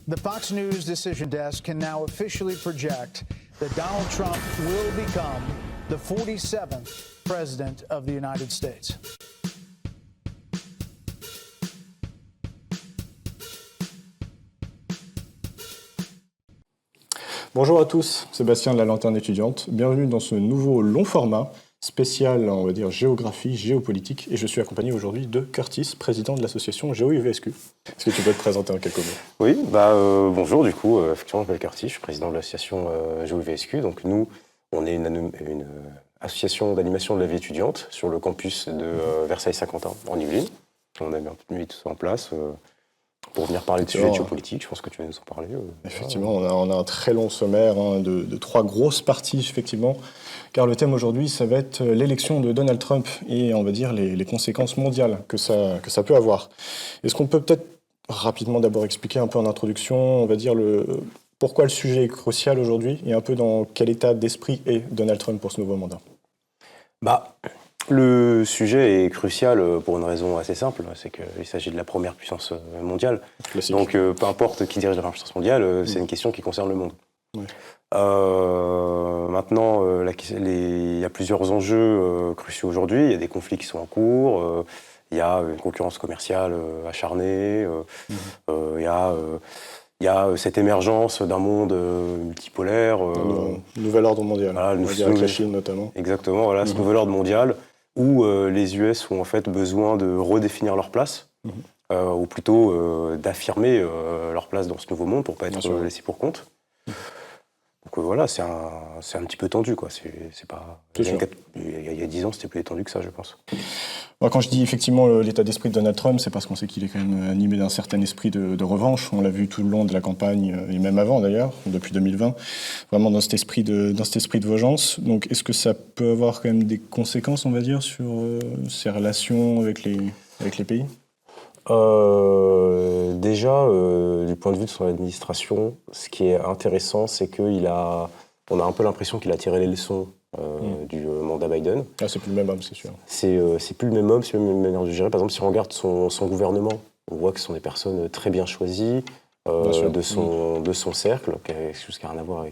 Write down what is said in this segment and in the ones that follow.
The Fox News Decision Desk can now officially project that Donald Trump will become the 47th President of the United States. Bonjour à tous, Sébastien de la Lanterne étudiante. Bienvenue dans ce nouveau long format spécial, on va dire, géographie, géopolitique. Et je suis accompagné aujourd'hui de Curtis, président de l'association GeoUVSQ. Est-ce que tu peux te présenter en quelques mots? Oui, bonjour du coup, effectivement je m'appelle Curtis, je suis président de l'association GeoUVSQ. Donc nous, on est une association d'animation de la vie étudiante sur le campus de Versailles-Saint-Quentin en Yvelines. On a mis tout ça en place pour venir parler de sujets géopolitiques. Je pense que tu vas nous en parler. Effectivement, on a un très long sommaire de trois grosses parties, effectivement. Car le thème aujourd'hui, ça va être l'élection de Donald Trump et, on va dire, les conséquences mondiales que ça peut avoir. Est-ce qu'on peut peut-être rapidement d'abord expliquer un peu en introduction, on va dire, pourquoi le sujet est crucial aujourd'hui et un peu dans quel état d'esprit est Donald Trump pour ce nouveau mandat? Le sujet est crucial pour une raison assez simple, c'est qu'il s'agit de la première puissance mondiale. Classique. Donc peu importe qui dirige la première puissance mondiale, c'est une question qui concerne le monde. Oui. Maintenant, il y a plusieurs enjeux cruciaux aujourd'hui. Il y a des conflits qui sont en cours, il y a une concurrence commerciale acharnée, il y a cette émergence d'un monde multipolaire. Nouvel ordre mondial, voilà, avec la Chine notamment. Exactement, voilà, ce nouvel ordre mondial où les US ont en fait besoin de redéfinir leur place, ou plutôt d'affirmer leur place dans ce nouveau monde pour ne pas être laissés pour compte. Donc voilà, c'est un petit peu tendu, quoi. C'est pas. Il y a 10 ans, c'était plus tendu que ça, je pense. Moi, quand je dis effectivement l'état d'esprit de Donald Trump, c'est parce qu'on sait qu'il est quand même animé d'un certain esprit de revanche. On l'a vu tout le long de la campagne, et même avant d'ailleurs, depuis 2020, vraiment dans cet esprit de vengeance. Donc est-ce que ça peut avoir quand même des conséquences, on va dire, sur ses relations avec les pays? Déjà, du point de vue de son administration, ce qui est intéressant, c'est qu'on a un peu l'impression qu'il a tiré les leçons du mandat Biden. Ah, c'est plus le même homme, c'est sûr. C'est plus le même homme, c'est plus la même manière de gérer. Par exemple, si on regarde son gouvernement, on voit que ce sont des personnes très bien choisies de son cercle, qui n'a jusqu'à rien à voir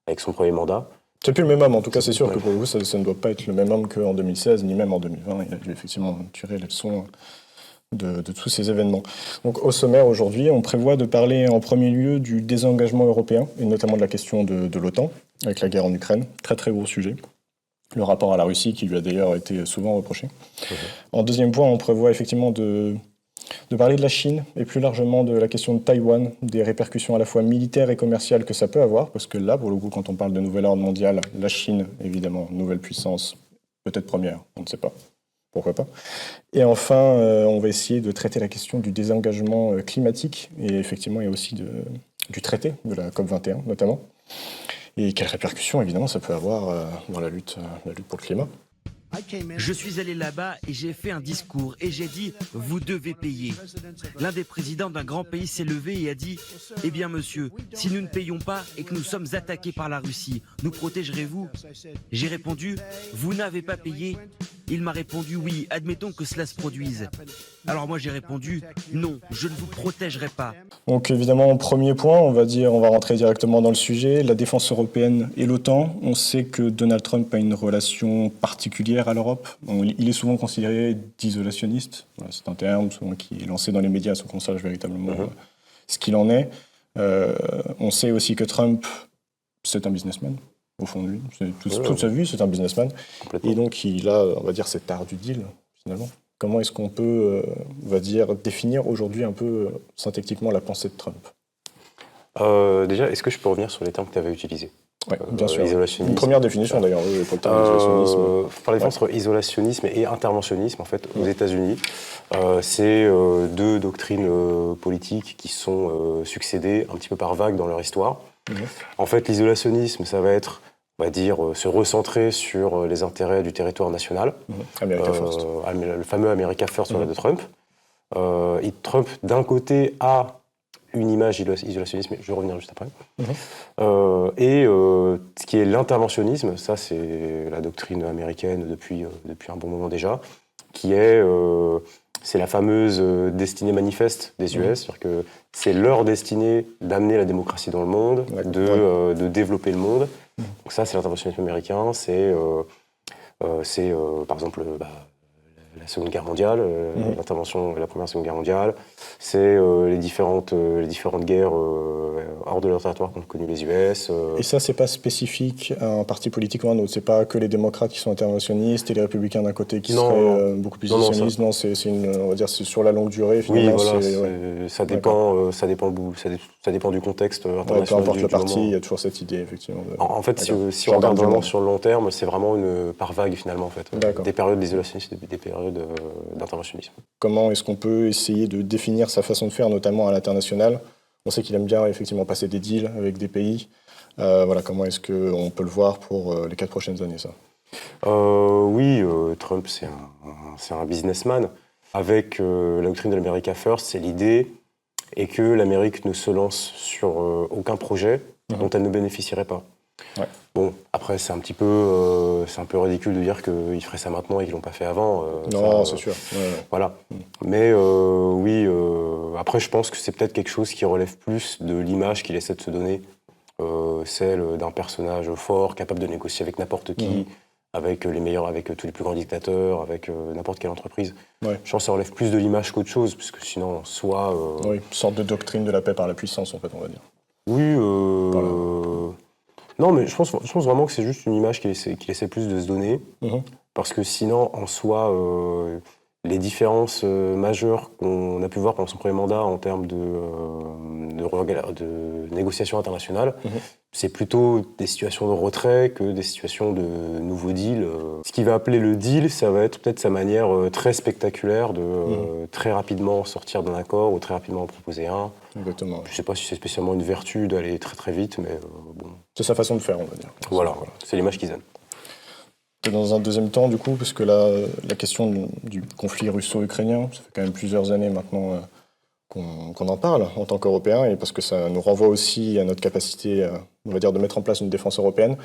avec son premier mandat. C'est plus le même homme, en tout cas, c'est sûr que pour vous, ça ne doit pas être le même homme qu'en 2016, ni même en 2020. Il a dû effectivement tirer les leçons de tous ces événements. Donc au sommaire aujourd'hui, on prévoit de parler en premier lieu du désengagement européen, et notamment de la question de l'OTAN, avec la guerre en Ukraine. Très très gros sujet. Le rapport à la Russie, qui lui a d'ailleurs été souvent reproché. En deuxième point, on prévoit effectivement de parler de la Chine, et plus largement de la question de Taïwan, des répercussions à la fois militaires et commerciales que ça peut avoir, parce que là, pour le coup, quand on parle de nouvel ordre mondial, la Chine, évidemment, nouvelle puissance, peut-être première, on ne sait pas. Pourquoi pas. Et enfin, on va essayer de traiter la question du désengagement climatique. Et effectivement, il y a aussi du traité de la COP21, notamment. Et quelles répercussions, évidemment, ça peut avoir dans la lutte pour le climat. Je suis allé là-bas et j'ai fait un discours et j'ai dit « vous devez payer ». L'un des présidents d'un grand pays s'est levé et a dit « eh bien monsieur, si nous ne payons pas et que nous sommes attaqués par la Russie, nous protégerez-vous » J'ai répondu « vous n'avez pas payé ». Il m'a répondu « oui, admettons que cela se produise ». Alors moi j'ai répondu « non, je ne vous protégerai pas ». Donc évidemment, premier point, on va rentrer directement dans le sujet, la défense européenne et l'OTAN. On sait que Donald Trump a une relation particulière à l'Europe. Il est souvent considéré d'isolationniste. Voilà, c'est un terme souvent qui est lancé dans les médias sans qu'on sache véritablement ce qu'il en est. On sait aussi que Trump, c'est un businessman. Au fond de lui, toute sa vie, c'est un businessman. Et donc, il a, on va dire, cet art du deal, finalement. Comment est-ce qu'on peut, on va dire, définir aujourd'hui un peu synthétiquement la pensée de Trump? Déjà, est-ce que je peux revenir sur les termes que tu avais utilisés? Oui, bien sûr. Isolationnisme. Une première définition, d'ailleurs, pour le terme isolationnisme. Il faut parler entre isolationnisme et interventionnisme, en fait, aux États-Unis. C'est deux doctrines politiques qui sont succédées un petit peu par vagues dans leur histoire. En fait, l'isolationnisme, ça va être, on va dire, se recentrer sur les intérêts du territoire national. America First. Le fameux America First de Trump. Et Trump, d'un côté, a une image isolationniste, mais je vais revenir juste après. Ce qui est l'interventionnisme, ça c'est la doctrine américaine depuis un bon moment déjà, qui est c'est la fameuse destinée manifeste des US, c'est-à-dire que c'est leur destinée d'amener la démocratie dans le monde, de développer le monde. Donc ça, c'est l'interventionnisme américain, c'est par exemple la Seconde Guerre mondiale, l'intervention de la Première et Seconde Guerre mondiale, c'est les différentes guerres hors de leur territoire qu'ont connu les US. Et ça, c'est pas spécifique à un parti politique ou à un autre. C'est pas que les démocrates qui sont interventionnistes et les républicains d'un côté qui seraient beaucoup plus isolationnistes. Non, c'est on va dire, c'est sur la longue durée. Finalement, oui, voilà, ça dépend du contexte international. Peu importe le du parti, moment. il y a toujours cette idée, effectivement. En fait, si on regarde vraiment sur le long terme, c'est vraiment par vague, finalement, en fait. Des périodes d'isolationnisme, des périodes d'interventionnisme. Comment est-ce qu'on peut essayer de définir sa façon de faire, notamment à l'international? On sait qu'il aime bien effectivement passer des deals avec des pays. Comment est-ce qu'on peut le voir pour les 4 prochaines années, ça? Oui, Trump, c'est un businessman. Avec la doctrine de l'America First, c'est l'idée et que l'Amérique ne se lance sur aucun projet dont elle ne bénéficierait pas. Ouais. Bon, après, c'est un peu ridicule de dire qu'ils feraient ça maintenant et qu'ils l'ont pas fait avant. Non, c'est sûr. Voilà. Mais oui, après, je pense que c'est peut-être quelque chose qui relève plus de l'image qu'il essaie de se donner, celle d'un personnage fort, capable de négocier avec n'importe qui, avec les meilleurs, avec tous les plus grands dictateurs, avec n'importe quelle entreprise. Ouais. Je pense que ça relève plus de l'image qu'autre chose, puisque sinon, soit... Oui, une sorte de doctrine de la paix par la puissance, en fait, on va dire. Oui, non, mais je pense vraiment que c'est juste une image qu'il essaie plus de se donner, parce que sinon, en soi, les différences majeures qu'on a pu voir pendant son premier mandat en termes de négociations internationales, c'est plutôt des situations de retrait que des situations de nouveaux deals. Ce qui va appeler le deal, ça va être peut-être sa manière très spectaculaire de très rapidement sortir d'un accord ou très rapidement en proposer un. Exactement. Je ne sais pas si c'est spécialement une vertu d'aller très très vite, mais bon. C'est sa façon de faire, on va dire. Voilà. C'est l'image qu'ils aiment. Dans un deuxième temps, du coup, parce que la question du conflit russo-ukrainien, ça fait quand même plusieurs années maintenant qu'on en parle en tant qu'Européens, et parce que ça nous renvoie aussi à notre capacité, on va dire, de mettre en place une défense européenne.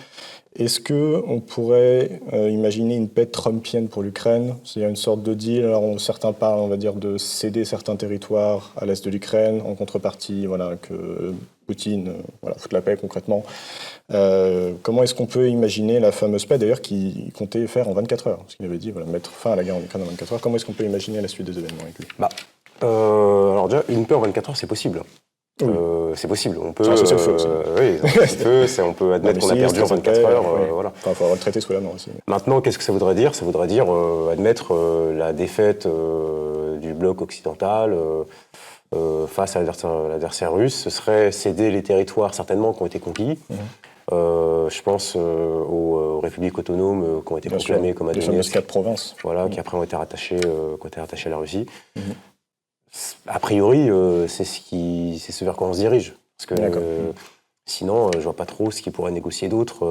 Est-ce qu'on pourrait imaginer une paix trumpienne pour l'Ukraine? C'est une sorte de deal. Alors, certains parlent, on va dire, de céder certains territoires à l'est de l'Ukraine, en contrepartie, que Poutine foute la paix concrètement. Comment est-ce qu'on peut imaginer la fameuse paix, d'ailleurs, qu'il comptait faire en 24 heures? Parce qu'il avait dit mettre fin à la guerre en Ukraine en 24 heures. Comment est-ce qu'on peut imaginer la suite des événements avec lui? Alors déjà, une paix en 24 heures, c'est possible. Oui. C'est possible. On peut. C'est le feu aussi. Oui, on peut admettre qu'on a perdu en 24 heures. Voilà. Enfin, il faut avoir le traité sous la main aussi. Maintenant, qu'est-ce que ça voudrait dire? Ça voudrait dire admettre la défaite du bloc occidental face à l'adversaire russe. Ce serait céder les territoires certainement qui ont été conquis. Je pense aux républiques autonomes qui ont été proclamées comme les fameuses 4 provinces. Voilà, qui après ont été rattachées à la Russie. A priori, c'est ce vers quoi on se dirige. Parce que sinon, je vois pas trop ce qu'ils pourraient négocier d'autre.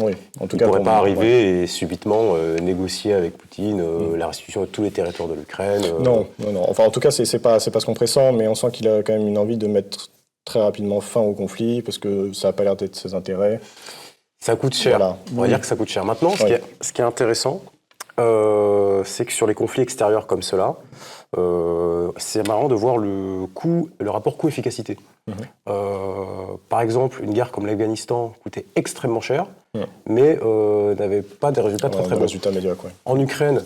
Oui, en tout cas, ils ne pourraient pas arriver et subitement négocier avec Poutine la restitution de tous les territoires de l'Ukraine. Non. Enfin, en tout cas, c'est pas ce qu'on pressent, mais on sent qu'il a quand même une envie de mettre très rapidement fin au conflit, parce que ça n'a pas l'air d'être ses intérêts. Ça coûte cher. Voilà. On va dire que ça coûte cher. Maintenant, ce qui est intéressant, c'est que sur les conflits extérieurs comme cela, c'est marrant de voir le rapport coût-efficacité. Par exemple, une guerre comme l'Afghanistan coûtait extrêmement cher, mais n'avait pas des résultats très bons. Résultats médiocres, En Ukraine,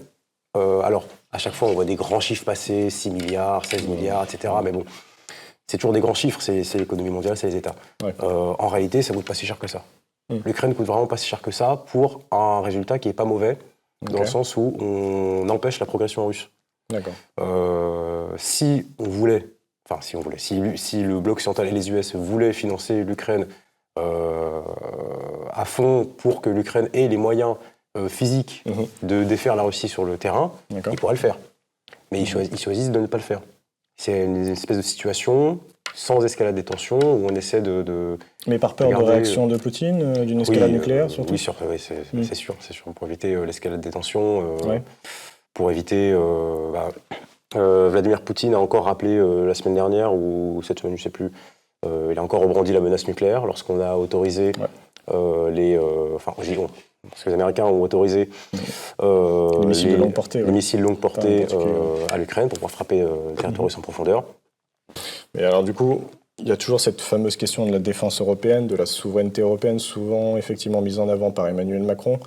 alors, à chaque fois, on voit des grands chiffres passer, 6 milliards, 16 milliards, etc. Mais bon, c'est toujours des grands chiffres, c'est l'économie mondiale, c'est les États. En réalité, ça ne coûte pas si cher que ça. L'Ukraine ne coûte vraiment pas si cher que ça pour un résultat qui n'est pas mauvais, dans le sens où on empêche la progression russe. D'accord. Si le bloc occidental et les US voulaient financer l'Ukraine à fond pour que l'Ukraine ait les moyens physiques de défaire la Russie sur le terrain, ils pourraient le faire. Mais ils choisissent de ne pas le faire. C'est une espèce de situation sans escalade des tensions où on essaie de Mais par peur de réaction de Poutine, d'une escalade nucléaire surtout? Oui, c'est sûr. Pour éviter l'escalade des tensions, pour éviter... Vladimir Poutine a encore rappelé la semaine dernière, ou cette semaine, je ne sais plus, il a encore rebrandi la menace nucléaire lorsqu'on a autorisé Parce que les Américains ont autorisé les missiles de longue portée, les missiles longue portée Enfin, à l'Ukraine pour pouvoir frapper le territoire russe en profondeur. Mais alors du coup, il y a toujours cette fameuse question de la défense européenne, de la souveraineté européenne, souvent effectivement mise en avant par Emmanuel Macron.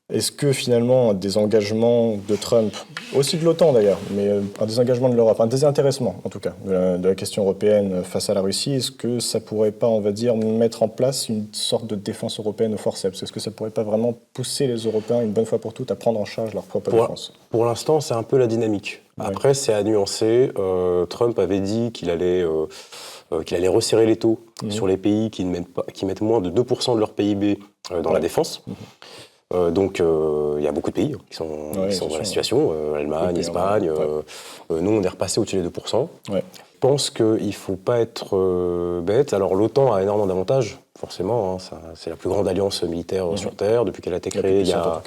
Est-ce que finalement des engagements de Trump, aussi de l'OTAN d'ailleurs, mais un désengagement de l'Europe, un désintéressement en tout cas de la question européenne face à la Russie, est-ce que ça pourrait pas, on va dire, mettre en place une sorte de défense européenne au forceps? Est-ce que ça pourrait pas vraiment pousser les Européens une bonne fois pour toutes à prendre en charge leur propre défense? Pour l'instant, c'est un peu la dynamique. Après, c'est à nuancer. Trump avait dit qu'il allait resserrer les taux sur les pays qui mettent moins de 2% de leur PIB dans la défense. Donc, il y a beaucoup de pays qui sont dans la situation. L'Allemagne, l'Espagne. Nous, on est repassé au-dessus des 2%. Je pense qu'il ne faut pas être bête. Alors, l'OTAN a énormément d'avantages, forcément. Hein. C'est la plus grande alliance militaire sur Terre. Depuis qu'elle a été créée, la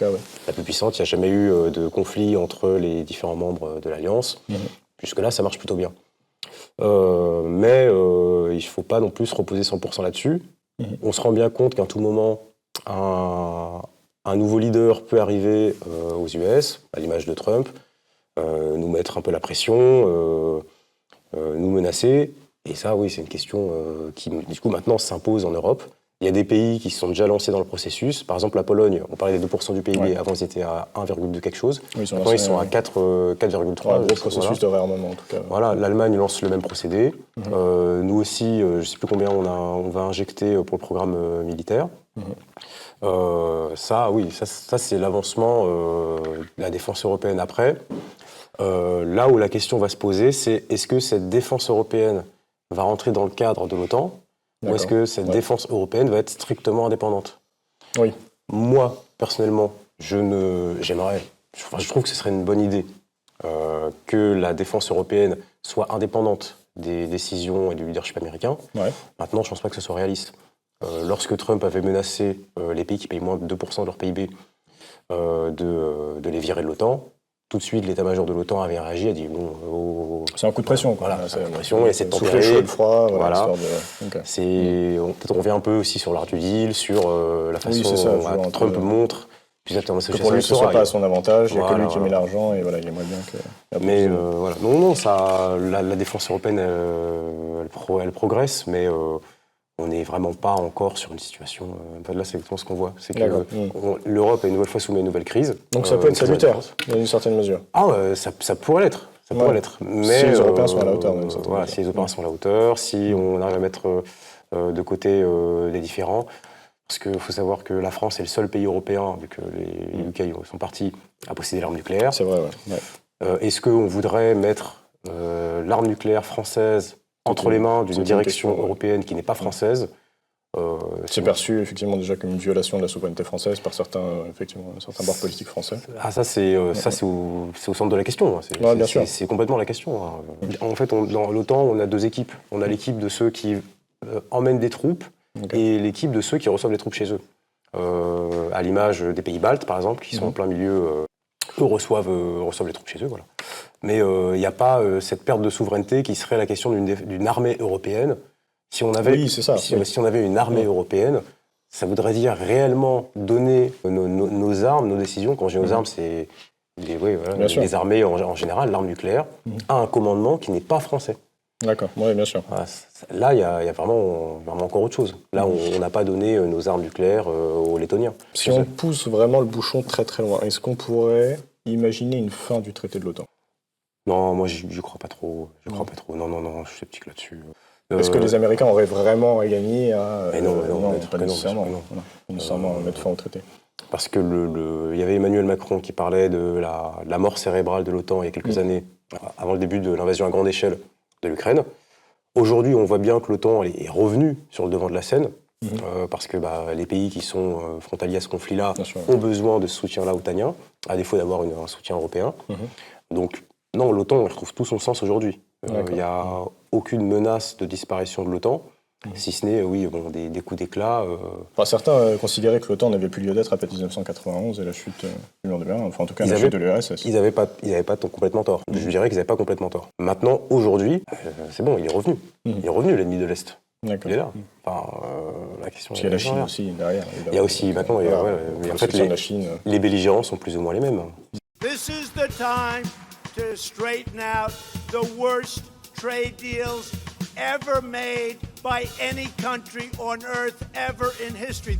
plus puissante. Il n'y a jamais eu de conflit entre les différents membres de l'alliance. Jusque-là, ça marche plutôt bien. Mais il ne faut pas non plus se reposer 100% là-dessus. On se rend bien compte qu'à tout moment, un nouveau leader peut arriver aux US, à l'image de Trump, nous mettre un peu la pression, nous menacer. Et ça, oui, c'est une question qui, du coup, maintenant s'impose en Europe. Il y a des pays qui se sont déjà lancés dans le processus. Par exemple, la Pologne, on parlait des 2% du PIB. Avant, ils étaient à 1,2 quelque chose. Maintenant, ils sont à 4,3. Un gros processus de réarmement, en tout cas. Voilà, l'Allemagne lance le même procédé. Nous aussi, je ne sais plus combien on va injecter pour le programme militaire. Ça, c'est l'avancement de la défense européenne. Après, là où la question va se poser, c'est est-ce que cette défense européenne va rentrer dans le cadre de l'OTAN ou est-ce que cette défense européenne va être strictement indépendante? Moi, personnellement, je trouve que ce serait une bonne idée que la défense européenne soit indépendante des décisions et du leadership américain. Maintenant, je ne pense pas que ce soit réaliste. Lorsque Trump avait menacé les pays qui payent moins de 2% de leur PIB de les virer de l'OTAN, tout de suite, l'état-major de l'OTAN avait réagi, a dit bon... c'est un coup de pression, quoi. Voilà, c'est un coup de pression, et c'est de tempérer. Le chaud et le froid, Peut-être on revient un peu aussi sur l'art du deal, sur la façon dont Trump montre... Que pour lui, ce ne soit pas à son avantage, il n'y a que lui qui met l'argent, et voilà, il aimerait bien que... Mais voilà, non, la défense européenne, elle progresse, mais... on n'est vraiment pas encore sur une situation... là, c'est exactement ce qu'on voit. C'est que l'Europe est une nouvelle fois soumise à une nouvelle crise. Donc ça peut être salutaire, dans une certaine mesure. Ça pourrait l'être. Ça pourrait l'être. Mais, si les Européens sont à la hauteur. Si les Européens sont à la hauteur, si on arrive à mettre de côté les différends. Parce qu'il faut savoir que la France est le seul pays européen, vu que les UK sont partis, à posséder l'arme nucléaire. C'est vrai, Est-ce qu'on voudrait mettre l'arme nucléaire française entre les mains d'une direction européenne qui n'est pas française? C'est perçu effectivement déjà comme une violation de la souveraineté française par certains bords politiques français. Ça c'est au centre de la question. C'est complètement la question. En fait, dans l'OTAN, on a deux équipes. On a l'équipe de ceux qui emmènent des troupes et l'équipe de ceux qui reçoivent les troupes chez eux. À l'image des pays baltes, par exemple, qui sont en plein milieu, eux reçoivent les troupes chez eux. Voilà. Mais il n'y a pas cette perte de souveraineté qui serait la question d'une armée européenne. Si on avait une armée européenne, ça voudrait dire réellement donner nos armes, nos décisions. Quand j'ai nos armes, c'est les armées en général, l'arme nucléaire, à un commandement qui n'est pas français. D'accord, oui, bien sûr. Voilà, là, il y a vraiment encore autre chose. Là, on n'a pas donné nos armes nucléaires aux Lettoniens. Si on pousse vraiment le bouchon très très loin, est-ce qu'on pourrait imaginer une fin du traité de l'OTAN? Non, moi, j'y crois pas trop. Non, je suis sceptique là-dessus. Est-ce que les Américains auraient vraiment à gagner à... Non, pas nécessairement. Mettre fin au traité. Parce que il y avait Emmanuel Macron qui parlait de la mort cérébrale de l'OTAN il y a quelques années, avant le début de l'invasion à grande échelle de l'Ukraine. Aujourd'hui, on voit bien que l'OTAN est revenue sur le devant de la scène, parce que les pays qui sont frontaliers à ce conflit-là ont besoin de ce soutien-là otanien, à défaut d'avoir un soutien européen. Donc, non, l'OTAN retrouve tout son sens aujourd'hui. Il n'y a aucune menace de disparition de l'OTAN, si ce n'est des coups d'éclat. Certains considéraient que l'OTAN n'avait plus lieu d'être après 1991 et la chute du mur de Berlin, enfin en tout cas la chute de l'URSS. Ils n'avaient pas complètement tort. Je dirais qu'ils n'avaient pas complètement tort. Maintenant, aujourd'hui, c'est bon, il est revenu. Il est revenu, l'ennemi de l'Est. D'accord. Il est là. Enfin, la question. Parce qu'il y a la Chine aussi derrière. Il y a aussi maintenant. Voilà. Mais en La fait, la Chine. les belligérants sont plus ou moins les mêmes. This is the time to straighten out the worst trade deals ever made by any country on earth ever in history.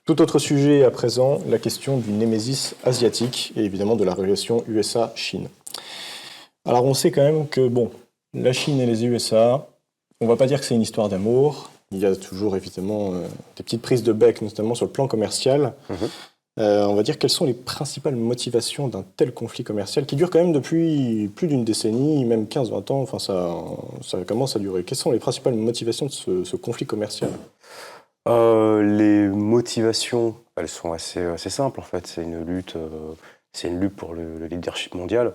Tout autre sujet à présent, la question du némésis asiatique et évidemment de la relation USA-Chine. Alors on sait quand même que, bon, la Chine et les USA, on ne va pas dire que c'est une histoire d'amour. Il y a toujours évidemment des petites prises de bec, notamment sur le plan commercial. On va dire quelles sont les principales motivations d'un tel conflit commercial qui dure quand même depuis plus d'une décennie, même 15-20 ans, enfin ça commence à durer. Quelles sont les principales motivations de ce conflit commercial ? Les motivations, elles sont assez simples en fait. C'est une lutte pour le leadership mondial.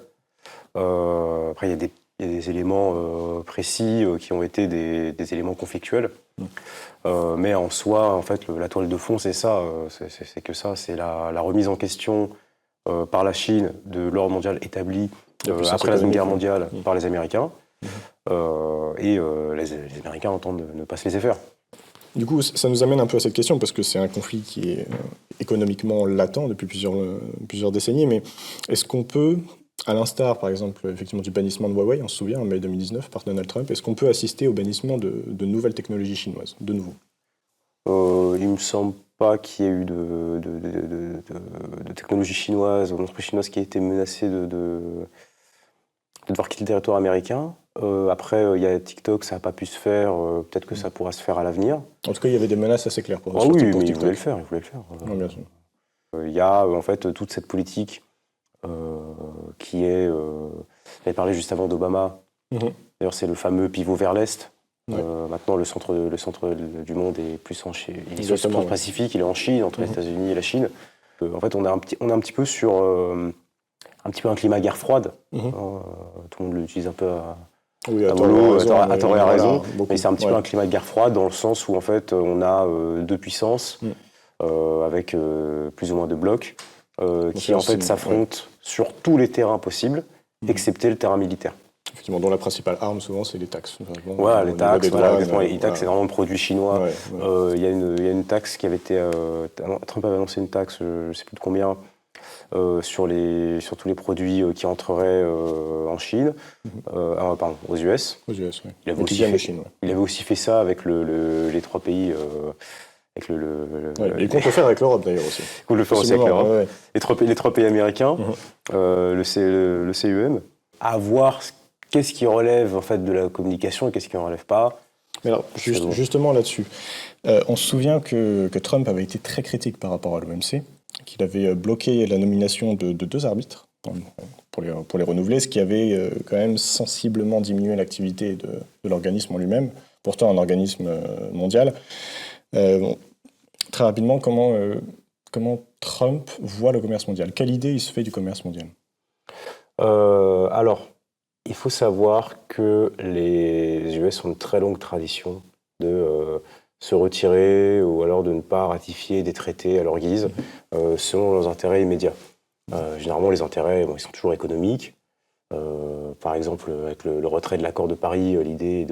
Après, il y a des éléments précis qui ont été des éléments conflictuels. Mais en soi, en fait, la toile de fond, c'est ça. C'est que ça, c'est la remise en question par la Chine de l'ordre mondial établi après la Seconde Guerre mondiale par les Américains. Et les Américains entendent ne pas se laisser faire. Du coup, ça nous amène un peu à cette question, parce que c'est un conflit qui est économiquement latent depuis plusieurs décennies, mais est-ce qu'on peut, à l'instar, par exemple, effectivement, du bannissement de Huawei, on se souvient, en mai 2019, par Donald Trump, est-ce qu'on peut assister au bannissement de nouvelles technologies chinoises, de nouveau ? Il me semble pas qu'il y ait eu de technologie chinoise, ou d'entreprise chinoise qui a été menacée de devoir quitter le territoire américain. Après, il y a TikTok, ça n'a pas pu se faire. Peut-être que ça pourra se faire à l'avenir. En tout cas, il y avait des menaces assez claires pour Ah oui, pour mais TikTok. il voulait le faire. Non, bien sûr. Il y a en fait toute cette politique qui est... j'avais parlé juste avant d'Obama. D'ailleurs, c'est le fameux pivot vers l'Est. Ouais. Maintenant, le centre du monde est plus il est sur le Exactement, Pacifique, il est en Chine, entre les États-Unis et la Chine. En fait, on est un petit peu sur un climat guerre froide. Tout le monde l'utilise un peu Oui, à tort et à raison. Beaucoup. Mais c'est un petit peu un climat de guerre froide dans le sens où en fait on a deux puissances avec plus ou moins deux blocs qui en fait s'affrontent sur tous les terrains possibles, excepté le terrain militaire. Effectivement, dont la principale arme souvent c'est les taxes. Voilà, les taxes, exactement. Les taxes, c'est vraiment le produit chinois. Il y a une taxe qui avait été... Trump avait annoncé une taxe, je ne sais plus de combien, sur tous les produits qui entreraient en Chine, aux US. Aux US, oui. Il avait aussi fait ça avec les trois pays... avec et qu'on peut faire avec l'Europe d'ailleurs aussi. Qu'on le fait aussi avec l'Europe. Ouais. Les trois pays américains, le CEM, à voir qu'est-ce qui relève en fait de la communication et qu'est-ce qui n'en relève pas. Mais alors, justement là-dessus, on se souvient que Trump avait été très critique par rapport à l'OMC, qu'il avait bloqué la nomination de deux arbitres pour les renouveler, ce qui avait quand même sensiblement diminué l'activité de l'organisme en lui-même, pourtant un organisme mondial. Très rapidement, comment Trump voit le commerce mondial ? Quelle idée il se fait du commerce mondial ? Alors, il faut savoir que les US ont une très longue tradition de se retirer ou alors de ne pas ratifier des traités à leur guise selon leurs intérêts immédiats. Généralement, les intérêts, ils sont toujours économiques. Par exemple, avec le retrait de l'accord de Paris, l'idée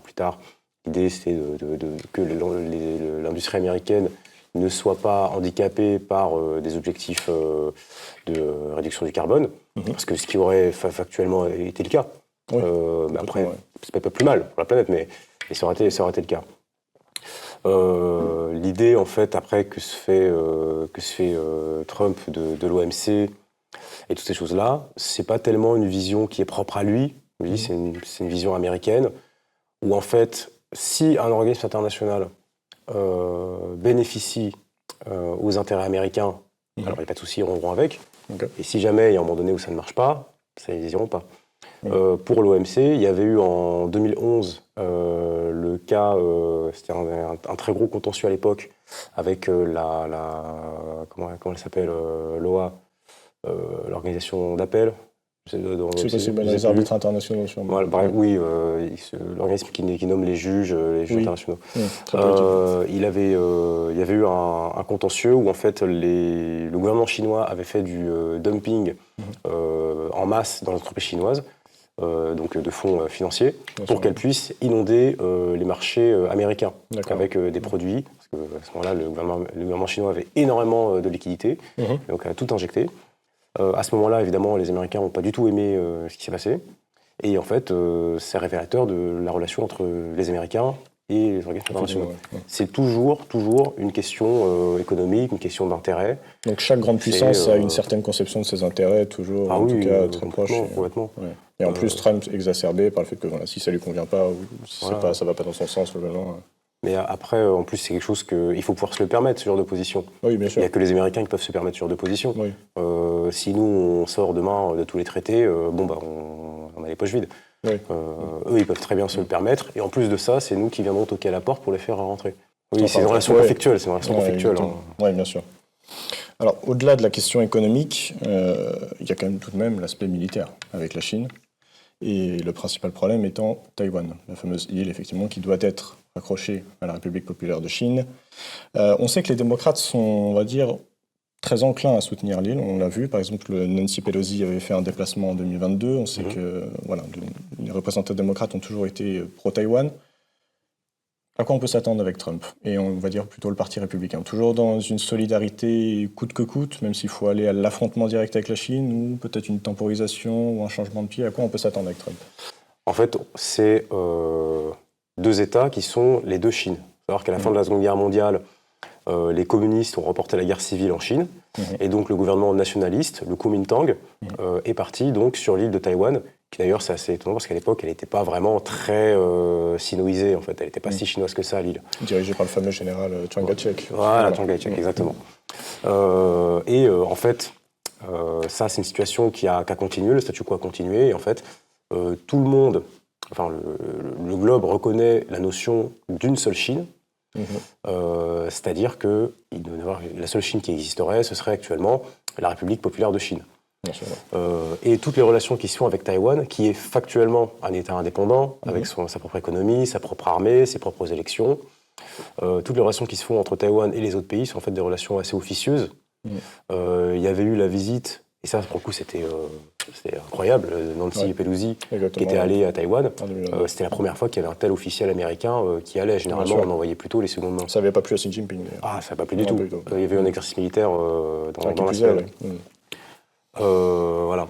plus tard, l'idée c'était que l'industrie américaine ne soit pas handicapée par des objectifs de réduction du carbone, parce que ce qui aurait factuellement été le cas. Oui, mais après, c'est pas plus mal pour la planète, mais ça aurait été le cas. L'idée, en fait, après que se fait Trump de l'OMC et toutes ces choses-là, c'est pas tellement une vision qui est propre à lui. C'est une vision américaine où, en fait, si un organisme international bénéficie aux intérêts américains, alors il n'y a pas de souci, ils ronderont avec. Et si jamais il y a un moment donné où ça ne marche pas, ils n'iront pas. Pour l'OMC, il y avait eu en 2011 le cas, c'était un très gros contentieux à l'époque, avec comment elle s'appelle, l'OA, l'organisation d'appel. C'est possible, les arbitres internationaux, sûrement. Voilà, bref, oui, l'organisme qui nomme les juges internationaux. Il y avait eu un contentieux où en fait le gouvernement chinois avait fait du dumping en masse dans les entreprises chinoises, donc de fonds financiers, Bien pour sûr. qu'elle puisse inonder les marchés américains D'accord. avec des produits. Parce que à ce moment-là, le gouvernement chinois avait énormément de liquidités, donc a tout injecté. À ce moment-là, évidemment, les Américains n'ont pas du tout aimé ce qui s'est passé. Et en fait, c'est révélateur de la relation entre les Américains et les organismes internationaux. Ouais. C'est toujours une question économique, une question d'intérêt. Donc chaque grande C'est, puissance a une certaine conception de ses intérêts, toujours Ah en oui, tout cas très proche. complètement. Ouais. Et en plus, Trump exacerbé par le fait que voilà, si ça lui convient pas ou si Voilà. ça va pas dans son sens, globalement. Mais après, en plus, c'est quelque chose qu'il faut pouvoir se le permettre, ce genre de position. Oui, bien Il sûr. n'y a que les Américains qui peuvent se permettre ce genre de position. Oui. Si nous, on sort demain de tous les traités, on a les poches vides. Oui. Eux, ils peuvent très bien se le permettre. Et en plus de ça, c'est nous qui viendrons toquer à la porte pour les faire rentrer. Oui, Enfin, c'est une relation ouais. conflictuelle. C'est une relation conflictuelle. Oui, bien sûr. Alors, au-delà de la question économique, il y a quand même tout de même l'aspect militaire avec la Chine. Et le principal problème étant Taïwan, la fameuse île, effectivement, qui doit être accrochée à la République populaire de Chine. On sait que les démocrates sont, on va dire, très enclins à soutenir l'île. On l'a vu, par exemple, Nancy Pelosi avait fait un déplacement en 2022. On sait que voilà, les représentants démocrates ont toujours été pro-Taïwan. À quoi on peut s'attendre avec Trump? Et on va dire plutôt le parti républicain. Toujours dans une solidarité coûte que coûte, même s'il faut aller à l'affrontement direct avec la Chine, ou peut-être une temporisation ou un changement de pied. À quoi on peut s'attendre avec Trump? En fait, c'est deux États qui sont les deux Chines. Il faut savoir qu'à la fin de la Seconde Guerre mondiale, les communistes ont remporté la guerre civile en Chine, et donc le gouvernement nationaliste, le Kuomintang, est parti donc sur l'île de Taïwan, qui d'ailleurs c'est assez étonnant parce qu'à l'époque elle n'était pas vraiment très sinoisée en fait, elle n'était pas si chinoise que ça l'île. Dirigé par le fameux général Chiang Kai-shek. Voilà, Chiang Kai-shek, exactement. En fait, ça c'est une situation qui a continué, le statu quo a continué, et en fait tout le monde, enfin le globe reconnaît la notion d'une seule Chine. C'est-à-dire que la seule Chine qui existerait, ce serait actuellement la République populaire de Chine. Bien sûr. Et toutes les relations qui se font avec Taïwan, qui est factuellement un État indépendant, avec sa propre économie, sa propre armée, ses propres élections, toutes les relations qui se font entre Taïwan et les autres pays sont en fait des relations assez officieuses. Il y avait eu la visite, et ça pour le coup c'était incroyable, Nancy Pelosi qui était allée à Taïwan. C'était la première fois qu'il y avait un tel officiel américain qui allait. Généralement on envoyait plutôt les secondes mains. Ça n'avait pas plu à Xi Jinping d'ailleurs. Ah, ça n'a pas plu du tout. Il y avait eu un exercice militaire dans la semaine. Voilà.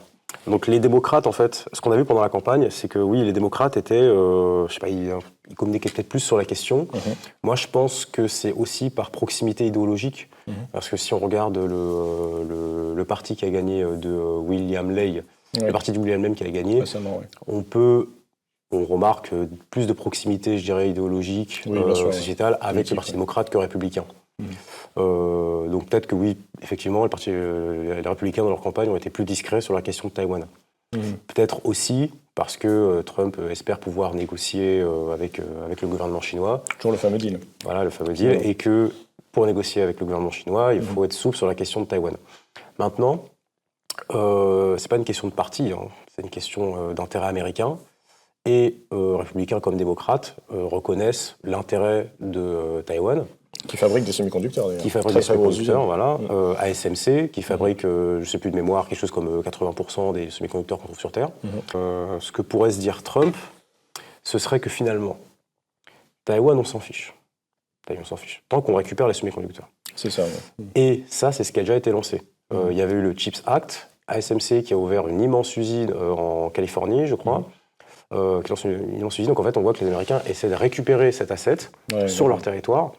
Donc les démocrates, en fait, ce qu'on a vu pendant la campagne, c'est que oui, les démocrates étaient, je sais pas, ils communiquaient peut-être plus sur la question. Moi, je pense que c'est aussi par proximité idéologique, parce que si on regarde le parti qui a gagné de William Ley, le parti de William Ley qui a gagné, récemment, on remarque plus de proximité, je dirais, idéologique, sociétale, avec le Parti démocrate que républicain. Donc peut-être que oui, effectivement, les républicains dans leur campagne ont été plus discrets sur la question de Taïwan. Peut-être aussi parce que Trump espère pouvoir négocier avec le gouvernement chinois. Toujours le fameux deal. Voilà, le fameux deal. Et que pour négocier avec le gouvernement chinois, il faut être souple sur la question de Taïwan. Maintenant, c'est pas une question de parti, hein, c'est une question d'intérêt américain. Et républicains comme démocrates reconnaissent l'intérêt de Taïwan. Qui fabrique des semi-conducteurs d'ailleurs. Qui fabrique des semi-conducteurs, voilà. ASMC, qui fabrique, je ne sais plus de mémoire, quelque chose comme 80% des semi-conducteurs qu'on trouve sur Terre. Ce que pourrait se dire Trump, ce serait que finalement, Taïwan, on s'en fiche. Taïwan, on s'en fiche. Tant qu'on récupère les semi-conducteurs. C'est ça, Et ça, c'est ce qui a déjà été lancé. Il y avait eu le CHIPS Act, ASMC qui a ouvert une immense usine en Californie, je crois. Qui lance une immense usine. Donc en fait, on voit que les Américains essaient de récupérer cet asset sur leur territoire.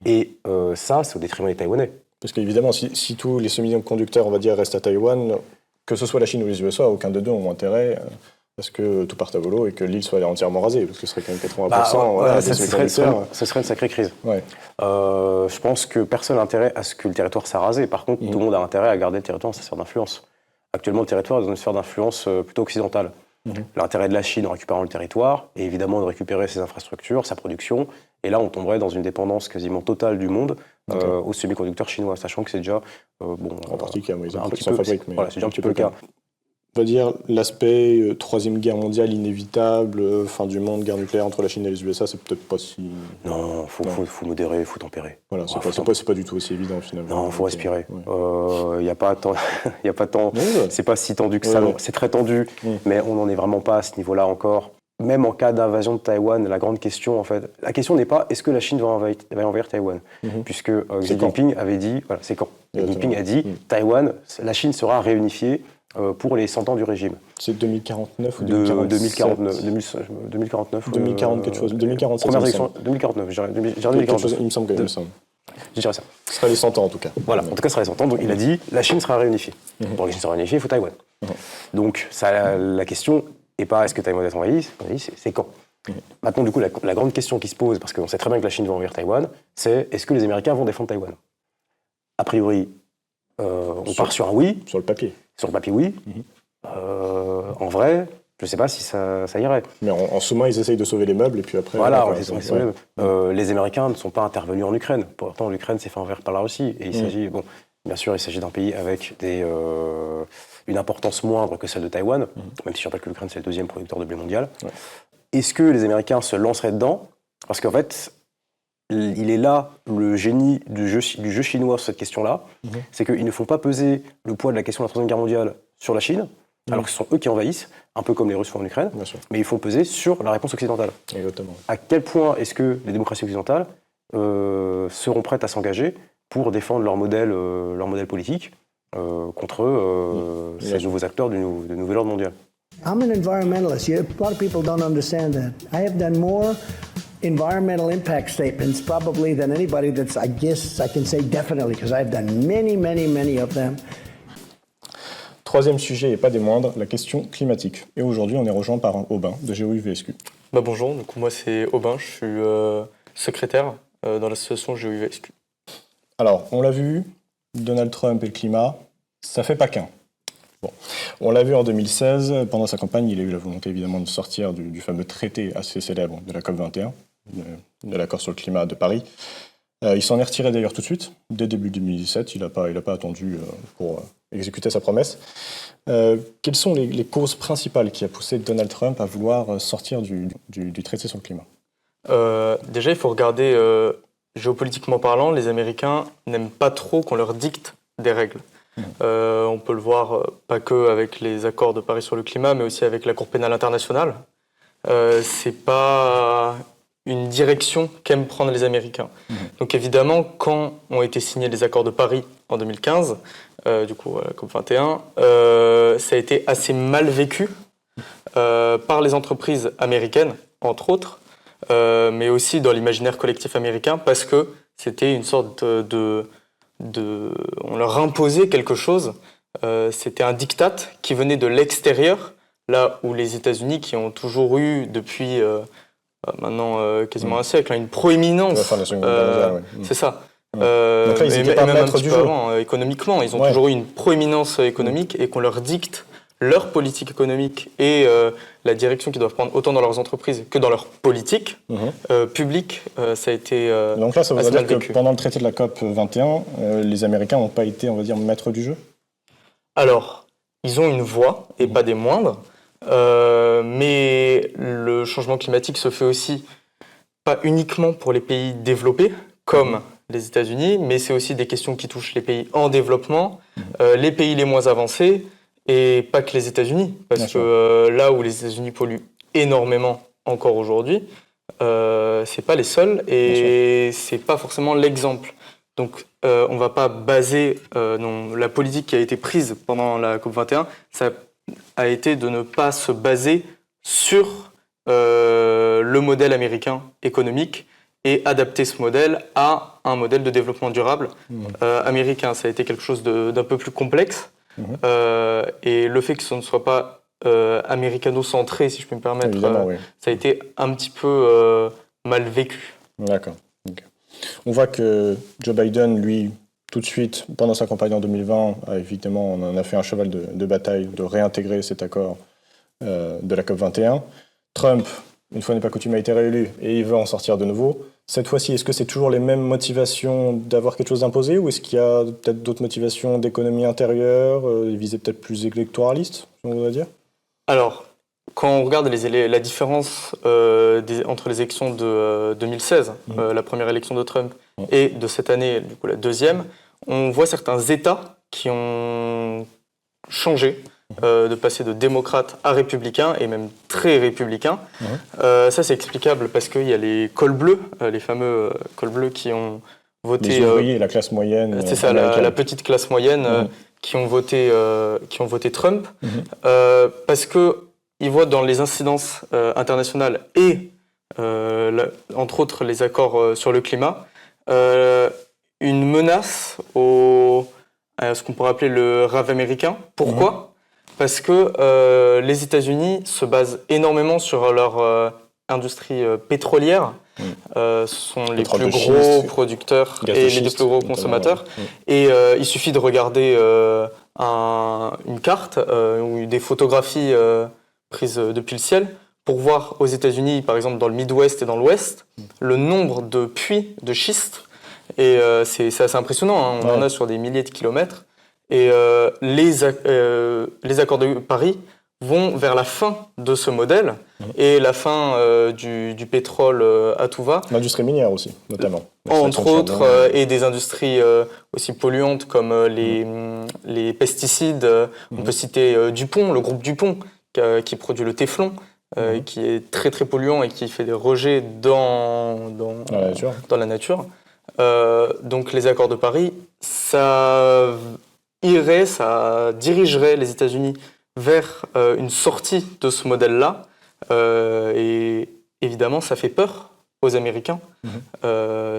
Et ça, c'est au détriment des Taïwanais. Parce qu'évidemment, si tous les semi-conducteurs, on va dire, restent à Taïwan, que ce soit la Chine ou les USA, aucun des deux ont intérêt à ce que tout parte à volo et que l'île soit entièrement rasée, parce que ce serait quand même 80% des semi-conducteurs. Ce serait une sacrée crise. Ouais. Je pense que personne n'a intérêt à ce que le territoire soit rasé. Par contre, tout le monde a intérêt à garder le territoire dans sa sphère d'influence. Actuellement, le territoire est dans une sphère d'influence plutôt occidentale. L'intérêt de la Chine en récupérant le territoire, et évidemment de récupérer ses infrastructures, sa production. Et là, on tomberait dans une dépendance quasiment totale du monde aux semi-conducteurs chinois, sachant que c'est déjà en partie qu'ils c'est déjà un petit peu le cas. on va dire, l'aspect troisième guerre mondiale inévitable, fin du monde, guerre nucléaire entre la Chine et les USA, c'est peut-être pas si... Non, faut modérer, faut tempérer. Voilà, c'est pas du tout aussi évident finalement. Non, faut respirer. Ouais. Il n'y a pas tant, c'est pas si tendu que ça. Non. C'est très tendu, mais on n'en est vraiment pas à ce niveau-là encore. Même en cas d'invasion de Taïwan, la grande question, en fait, la question n'est pas est-ce que la Chine va envahir Taïwan, puisque Xi Jinping avait dit, voilà, c'est quand. Xi Jinping a dit, Taïwan, la Chine sera réunifiée pour les 100 ans du régime. C'est 2049 ou 2049 2040 quelque chose. 2047. Première élection, 2049, je dirais 2049. Il me semble que ça. Je dirais ça. Ce sera les 100 ans en tout cas. Voilà, en tout cas, ce sera les 100 ans. Donc il a dit, la Chine sera réunifiée. Pour que la Chine sera réunifiée, il faut Taïwan. Donc ça, la question n'est pas est-ce que Taïwan est envahi, c'est quand. Maintenant, du coup, la grande question qui se pose, parce qu'on sait très bien que la Chine va envahir Taïwan, c'est est-ce que les Américains vont défendre Taïwan? A priori, on part sur un oui. Sur le papier. Sur le papier, oui. En vrai, je ne sais pas si ça irait. Mais en sous-main, ils essayent de sauver les meubles et puis après... Voilà, les Américains ne sont pas intervenus en Ukraine. Pourtant, l'Ukraine s'est fait envahir par la Russie. Et il s'agit, bon, bien sûr, il s'agit d'un pays avec une importance moindre que celle de Taïwan, même si je rappelle que l'Ukraine, c'est le deuxième producteur de blé mondial. Ouais. Est-ce que les Américains se lanceraient dedans? Parce qu'en fait, il est là le génie du jeu chinois sur cette question-là. C'est qu'ils ne font pas peser le poids de la question de la Troisième Guerre mondiale sur la Chine, alors que ce sont eux qui envahissent, un peu comme les Russes font en Ukraine, mais ils font peser sur la réponse occidentale. Exactement. À quel point est-ce que les démocraties occidentales seront prêtes à s'engager pour défendre leur modèle politique contre ces nouveaux acteurs du nouvel ordre mondial? I'm an environmentalist. A lot of people don't understand that. I have done more environmental impact statements probably than anybody that's, I guess I can say definitely, because I've done many of them. Troisième sujet, et pas des moindres, la question climatique. Et aujourd'hui, on est rejoint par un Aubin de GOUVSQ. Bonjour, donc moi c'est Aubin, je suis secrétaire dans l'association GOUVSQ. Alors, on l'a vu, Donald Trump et le climat, ça fait pas qu'un. Bon. On l'a vu en 2016, pendant sa campagne, il a eu la volonté évidemment de sortir du fameux traité assez célèbre de la COP21, de l'accord sur le climat de Paris. Il s'en est retiré d'ailleurs tout de suite, dès début 2017, il n'a pas attendu pour exécuter sa promesse. Quelles sont les causes principales qui a poussé Donald Trump à vouloir sortir du traité sur le climat? Déjà, il faut regarder, géopolitiquement parlant, les Américains n'aiment pas trop qu'on leur dicte des règles. On peut le voir pas que avec les accords de Paris sur le climat, mais aussi avec la Cour pénale internationale. C'est pas une direction qu'aiment prendre les Américains. Donc évidemment, quand ont été signés les accords de Paris en 2015, du coup à la COP21, ça a été assez mal vécu par les entreprises américaines, entre autres, mais aussi dans l'imaginaire collectif américain, parce que c'était une sorte on leur imposait quelque chose. C'était un diktat qui venait de l'extérieur, là où les États-Unis, qui ont toujours eu depuis maintenant quasiment un siècle, une proéminence. La fin de la Seconde Guerre mondiale, c'est ça. Donc là, ils n'étaient pas maîtres du jeu. Avant, économiquement, ils ont toujours eu une proéminence économique et qu'on leur dicte leur politique économique et la direction qu'ils doivent prendre autant dans leurs entreprises que dans leur politique publique, ça a été donc là, ça veut dire que vécu. Pendant le traité de la COP 21, les Américains n'ont pas été, on va dire, maîtres du jeu? Alors, ils ont une voix, et pas des moindres, mais le changement climatique se fait aussi pas uniquement pour les pays développés, comme les États-Unis, mais c'est aussi des questions qui touchent les pays en développement, les pays les moins avancés, et pas que les États-Unis, parce que là où les États-Unis polluent énormément encore aujourd'hui, c'est pas les seuls et c'est pas forcément l'exemple. Donc on va pas baser la politique qui a été prise pendant la COP21, ça a été de ne pas se baser sur le modèle américain économique et adapter ce modèle à un modèle de développement durable américain. Ça a été quelque chose d'un peu plus complexe. Et le fait que ce ne soit pas américano-centré, si je peux me permettre, ça a été un petit peu mal vécu. D'accord. Okay. On voit que Joe Biden, lui, tout de suite, pendant sa campagne en 2020, évidemment, on en a fait un cheval de bataille de réintégrer cet accord de la COP21. Trump, une fois n'est pas coutume, a été réélu et il veut en sortir de nouveau. cette fois-ci, est-ce que c'est toujours les mêmes motivations d'avoir quelque chose d'imposé ou est-ce qu'il y a peut-être d'autres motivations d'économie intérieure, des visées peut-être plus électoralistes, on va dire? Alors, quand on regarde la différence entre les élections de 2016, la première élection de Trump, et de cette année, du coup la deuxième, on voit certains États qui ont changé, de passer de démocrate à républicain, et même très républicain. Ça, c'est explicable parce qu'il y a les cols bleus, les fameux cols bleus qui ont voté... Les ouvriers, la classe moyenne. C'est ça, la petite classe moyenne qui ont voté Trump, parce qu'ils voient dans les incidences internationales et, entre autres, les accords sur le climat, une menace à ce qu'on pourrait appeler le rêve américain. Pourquoi ? Parce que les États-Unis se basent énormément sur leur industrie pétrolière. Ce sont les plus gros producteurs et les deux plus gros consommateurs. Et il suffit de regarder une carte ou des photographies prises depuis le ciel pour voir aux États-Unis, par exemple dans le Midwest et dans l'Ouest, le nombre de puits de schiste. Et c'est assez impressionnant, on en a sur des milliers de kilomètres. Et les accords de Paris vont vers la fin de ce modèle et la fin du pétrole à tout va. L'industrie minière aussi, notamment. Entre autres, et des industries aussi polluantes comme les pesticides. On peut citer Dupont, le groupe Dupont, qui produit le téflon, qui est très très polluant et qui fait des rejets dans la nature. Donc les accords de Paris, ça dirigerait les États-Unis vers une sortie de ce modèle-là. Et évidemment, ça fait peur aux Américains,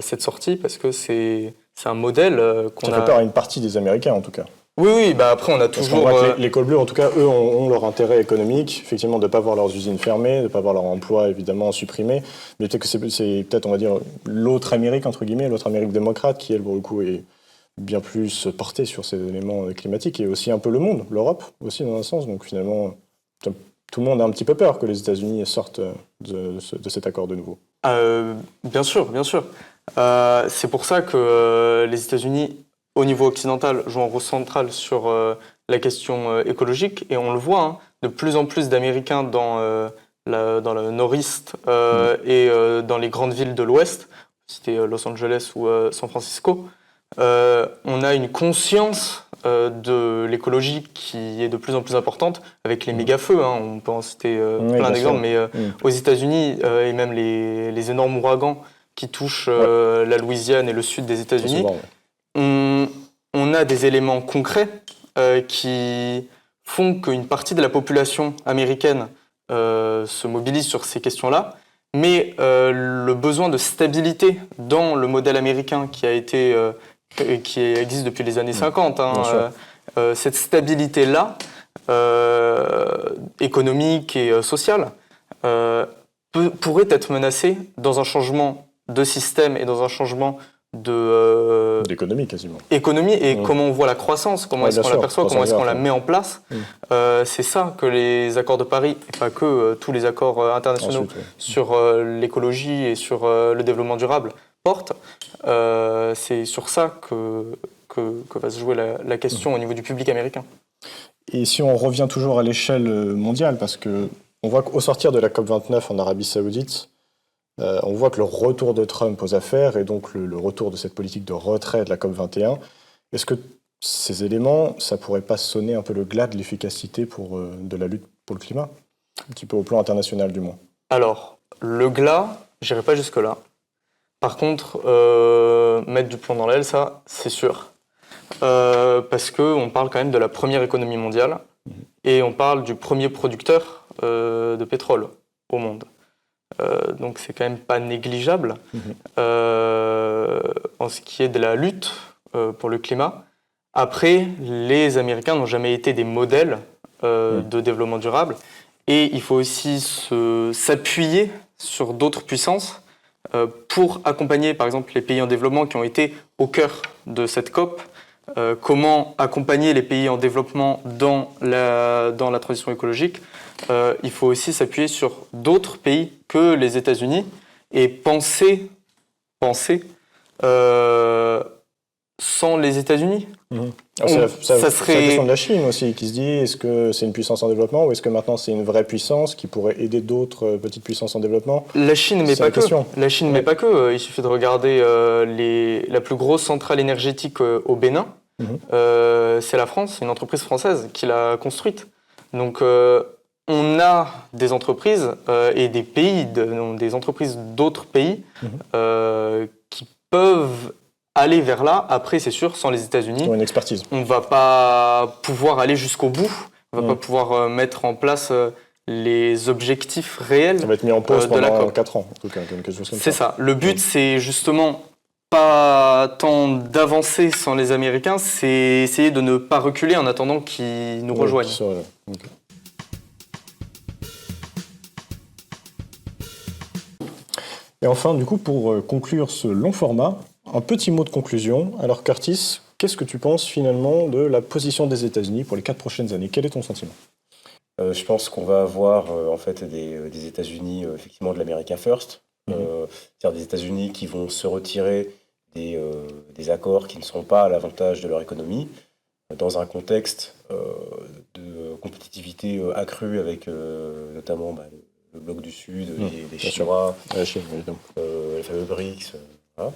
cette sortie, parce que c'est un modèle qu'on a... Ça fait peur à une partie des Américains, en tout cas. Oui, bah après, on a toujours... Parce qu'on voit que les cols bleus, en tout cas, eux, ont leur intérêt économique, effectivement, de ne pas voir leurs usines fermées, de ne pas voir leur emploi, évidemment, supprimé. Mais peut-être que c'est peut-être, on va dire, l'autre Amérique, entre guillemets, l'autre Amérique démocrate, qui, elle, pour le coup, est bien plus portée sur ces éléments climatiques, et aussi un peu le monde, l'Europe, aussi, dans un sens. Donc, finalement, tout le monde a un petit peu peur que les États-Unis sortent de cet accord de nouveau. Bien sûr, bien sûr. C'est pour ça que les États-Unis, au niveau occidental, jouent un rôle central sur la question écologique. Et on le voit, de plus en plus d'Américains dans le Nord-Est et dans les grandes villes de l'Ouest, c'était Los Angeles ou San Francisco. On a une conscience de l'écologie qui est de plus en plus importante avec les méga-feux. On peut en citer plein d'exemples, mais aux États-Unis et même les énormes ouragans qui touchent la Louisiane et le sud des États-Unis, on a des éléments concrets qui font qu'une partie de la population américaine se mobilise sur ces questions-là, mais le besoin de stabilité dans le modèle américain qui existe depuis les années 50, cette stabilité-là, économique et sociale, pourrait être menacée dans un changement de système et dans un changement d'économie quasiment. Économie et comment on voit la croissance, comment est-ce qu'on l'aperçoit, comment est-ce qu'on la met en place. C'est ça que les accords de Paris, et pas que tous les accords internationaux sur l'écologie et sur le développement durable portent. C'est sur ça que va se jouer la question au niveau du public américain. Et si on revient toujours à l'échelle mondiale, parce qu'on voit qu'au sortir de la COP29 en Arabie Saoudite, on voit que le retour de Trump aux affaires et donc le retour de cette politique de retrait de la COP21, est-ce que ces éléments, ça pourrait pas sonner un peu le glas de l'efficacité de la lutte pour le climat, un petit peu au plan international du moins? Alors, le glas, j'irai pas jusque-là. Par contre, mettre du plomb dans l'aile, ça, c'est sûr. Parce qu'on parle quand même de la première économie mondiale et on parle du premier producteur de pétrole au monde. Donc c'est quand même pas négligeable en ce qui est de la lutte pour le climat. Après, les Américains n'ont jamais été des modèles de développement durable et il faut aussi s'appuyer sur d'autres puissances pour accompagner par exemple les pays en développement qui ont été au cœur de cette COP. Comment accompagner les pays en développement dans la transition écologique. Il faut aussi s'appuyer sur d'autres pays que les États-Unis et penser penser sans les États-Unis. C'est la serait... question de la Chine aussi qui se dit, est-ce que c'est une puissance en développement ou est-ce que maintenant c'est une vraie puissance qui pourrait aider d'autres petites puissances en développent? La Chine, mais C'est pas la que. question. La Chine, mais pas que. Il suffit de regarder la plus grosse centrale énergétique au Bénin. C'est la France, une entreprise française qui l'a construite. Donc on a des entreprises et des pays, des entreprises d'autres pays qui peuvent aller vers là. Après, c'est sûr, sans les États-Unis, Une expertise. on ne va pas pouvoir aller jusqu'au bout. On ne va pas pouvoir mettre en place les objectifs réels. Ça va être mis en pause de la pendant COP. 4 ans, en tout cas, quelque chose comme ça. C'est ça. Le but, c'est justement pas tant d'avancer sans les Américains, c'est essayer de ne pas reculer en attendant qu'ils nous rejoignent. C'est vrai. Ok. Et enfin, du coup, pour conclure ce long format, un petit mot de conclusion. Alors, Curtis, qu'est-ce que tu penses finalement de la position des États-Unis pour les 4 prochaines années? Quel est ton sentiment? Je pense qu'on va avoir en fait des États-Unis, effectivement de l'America First, c'est-à-dire des États-Unis qui vont se retirer des accords qui ne sont pas à l'avantage de leur économie, dans un contexte de compétitivité accrue avec notamment le bloc du Sud, les Chinois, La Chine, évidemment. les fameux BRICS. Voilà.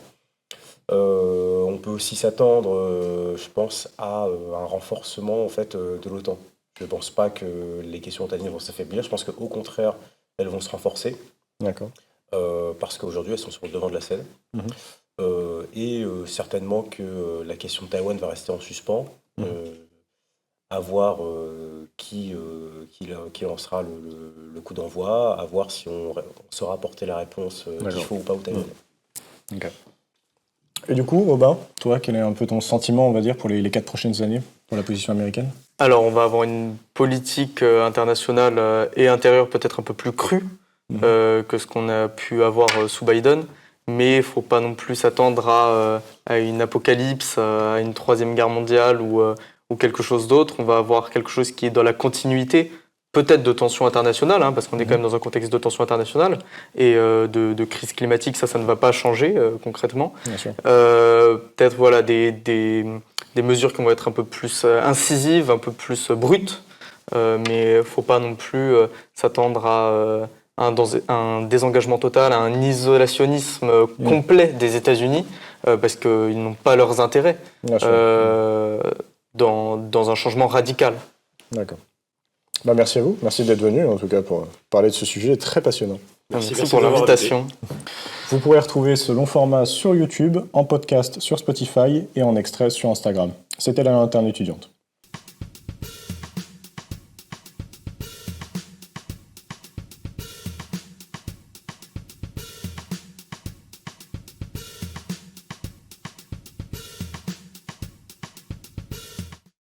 On peut aussi s'attendre, je pense, à un renforcement en fait, de l'OTAN. Je ne pense pas que les questions otaniennes vont s'affaiblir. Je pense qu'au contraire, elles vont se renforcer. D'accord. Parce qu'aujourd'hui, elles sont sur le devant de la scène. Et certainement que la question de Taïwan va rester en suspens. À voir qui lancera le coup d'envoi, à voir si on saura apporter la réponse qu'il faut ou pas au Taïwan. Ok. Et du coup, Aubin, toi, quel est un peu ton sentiment, on va dire, pour les 4 prochaines années, pour la position américaine? Alors, on va avoir une politique internationale et intérieure peut-être un peu plus crue que ce qu'on a pu avoir sous Biden. Mais il ne faut pas non plus s'attendre à une apocalypse, à une 3e guerre mondiale ou quelque chose d'autre. On va avoir quelque chose qui est dans la continuité, peut-être de tensions internationales, parce qu'on est quand même dans un contexte de tensions internationales, et de crise climatique, ça ne va pas changer concrètement. Bien sûr. Peut-être voilà, des mesures qui vont être un peu plus incisives, un peu plus brutes, mais il ne faut pas non plus s'attendre à un désengagement total, à un isolationnisme complet des États-Unis, parce qu'ils n'ont pas leurs intérêts dans un changement radical. D'accord. Merci à vous, merci d'être venu en tout cas pour parler de ce sujet très passionnant. Merci pour l'invitation. Vous pourrez retrouver ce long format sur YouTube, en podcast sur Spotify et en extrait sur Instagram. C'était la lanterne étudiante.